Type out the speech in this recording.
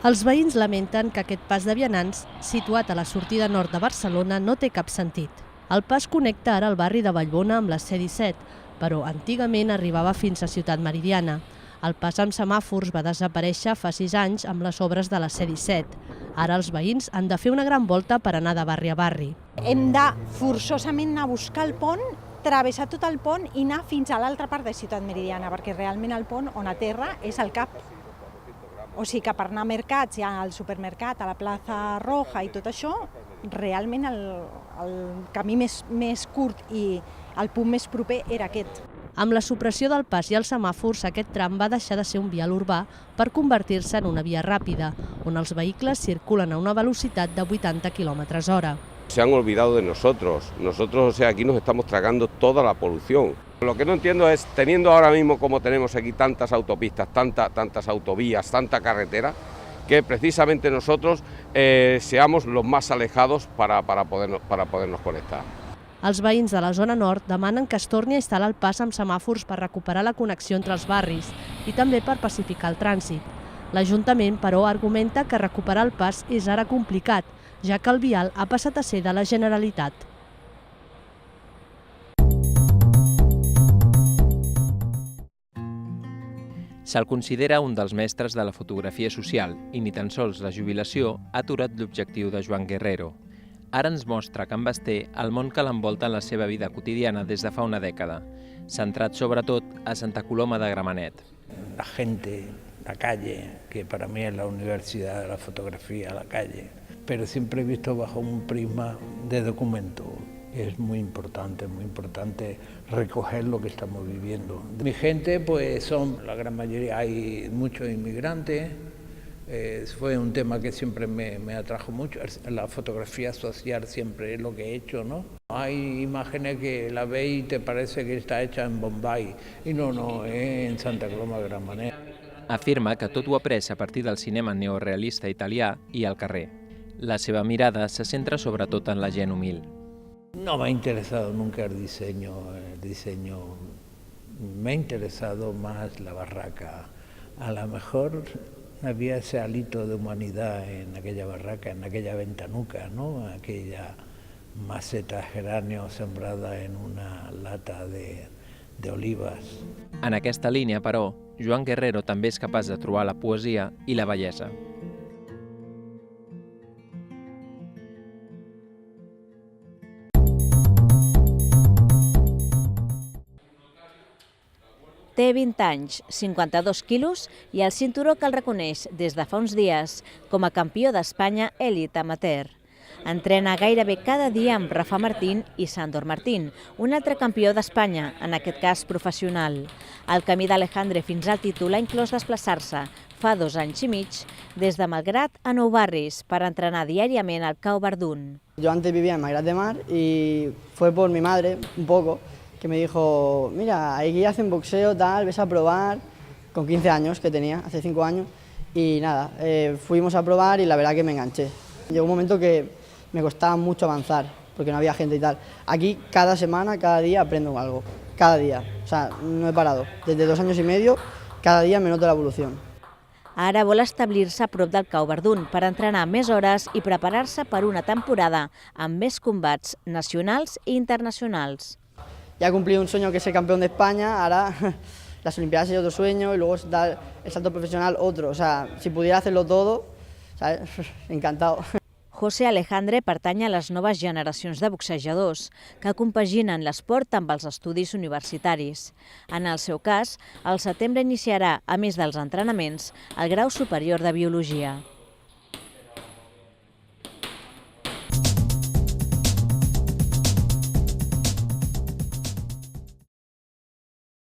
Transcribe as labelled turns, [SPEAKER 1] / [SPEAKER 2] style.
[SPEAKER 1] Els veïns lamenten que aquest pas de vianants, situat a la sortida nord de Barcelona, no té cap sentit. El pas connecta ara el barri de Vallbona amb la C-17, però antigament arribava fins a Ciutat Meridiana. El pas amb semàfors va desaparèixer fa 6 anys amb les obres de la C-17. Ara els veïns han de fer una gran volta per anar de barri a barri.
[SPEAKER 2] Hem de forçosament anar a buscar el pont, travessar tot el pont i anar fins a l'altra part de Ciutat Meridiana, perquè realment el pont on aterra és al cap. O sigui que per anar a mercats, al supermercat, a la plaça Roja i tot això, realment el camí més curt i el punt més proper era aquest.
[SPEAKER 1] Amb la supressió del pas i els semàfors, aquest tram va deixar de ser un vial urbà per convertir-se en una via ràpida, on els vehicles circulen a una velocitat de 80 km/h.
[SPEAKER 3] Se han olvidado de nosotros. Nosotros, o sea, aquí nos estamos tragando toda la polución. Lo que no entiendo es, teniendo ahora mismo como tenemos aquí tantas autopistas, tantas autovías, tanta carretera, que precisamente nosotros seamos los más alejados para podernos conectar.
[SPEAKER 1] Els veïns de la zona nord demanen que es torni a instal·lar el pas amb semàfors per recuperar la connexió entre els barris i també per pacificar el trànsit. L'Ajuntament, però, argumenta que recuperar el pas és ara complicat, ja que el vial ha passat a ser de la Generalitat.
[SPEAKER 4] Se'l considera un dels mestres de la fotografia social i ni tan sols la jubilació ha aturat l'objectiu de Joan Guerrero. Ara ens mostra Can Basté el món que l'envolta en la seva vida quotidiana des de fa una dècada, centrat sobretot a Santa Coloma de Gramenet.
[SPEAKER 5] La gente, la calle, que para mí es la universidad de la fotografía, la calle, pero siempre he visto bajo un prisma de documento. Es muy importante recoger lo que estamos viviendo. Mi gente, pues son, la gran mayoría, hay muchos inmigrantes. Fue un tema que siempre me atrajo mucho. La fotografía social siempre es lo que he hecho, ¿no? Hay imágenes que la ves y te parece que está hecha en Bombay, y no, es en Santa Coloma de Gramenet.
[SPEAKER 4] Afirma que tot ho ha après a partir del cinema neorealista italià i al carrer. La seva mirada se centra sobretot en la gent humil.
[SPEAKER 5] No me ha interesado nunca el diseño. Me ha interesado más la barraca. A lo mejor había ese hálito de humanidad en aquella barraca, en aquella ventanuca, ¿no? Aquella maceta geranio sembrada en una lata de olivas.
[SPEAKER 4] En aquesta línia, però, Joan Guerrero també és capaç de trobar la poesia i la bellesa.
[SPEAKER 6] Té 20 anys, 52 quilos i el cinturó que el reconeix des de fa uns dies com a campió d'Espanya èlit amateur. Entrena gairebé cada dia amb Rafa Martín i Sandor Martín, un altre campió d'Espanya, en aquest cas professional. El camí d'Alejandre fins al títol ha inclòs desplaçar-se fa 2 anys i mig des de Malgrat a Nou Barris per entrenar diàriament al Cau Verdún.
[SPEAKER 7] Yo antes vivía en Malgrat de Mar y fue por mi madre, un poco, que me dijo, mira, aquí hacen boxeo, tal, ves a probar, con 15 años que tenía, hace 5 años, y nada, fuimos a probar y la verdad que me enganché. Llegó un momento que me costaba mucho avanzar, porque no había gente y tal. Aquí cada semana, cada día aprendo algo, cada día, o sea, no he parado. Desde 2 años y medio, cada día me noto la evolución.
[SPEAKER 6] Ara vol establir-se a prop del Cau Verdún per entrenar més hores i preparar-se per una temporada amb més combats nacionals i internacionals.
[SPEAKER 7] Ya he cumplido un sueño que es ser campeón de España, ahora las Olimpiadas es otro sueño y luego dar el salto profesional otro. O sea, si pudiera hacerlo todo, ¿sabes? Encantado.
[SPEAKER 6] José Alejandre pertany a les noves generacions de boxejadors que compaginen l'esport amb els estudis universitaris. En el seu cas, al setembre iniciarà, a més dels entrenaments, el grau superior de Biologia.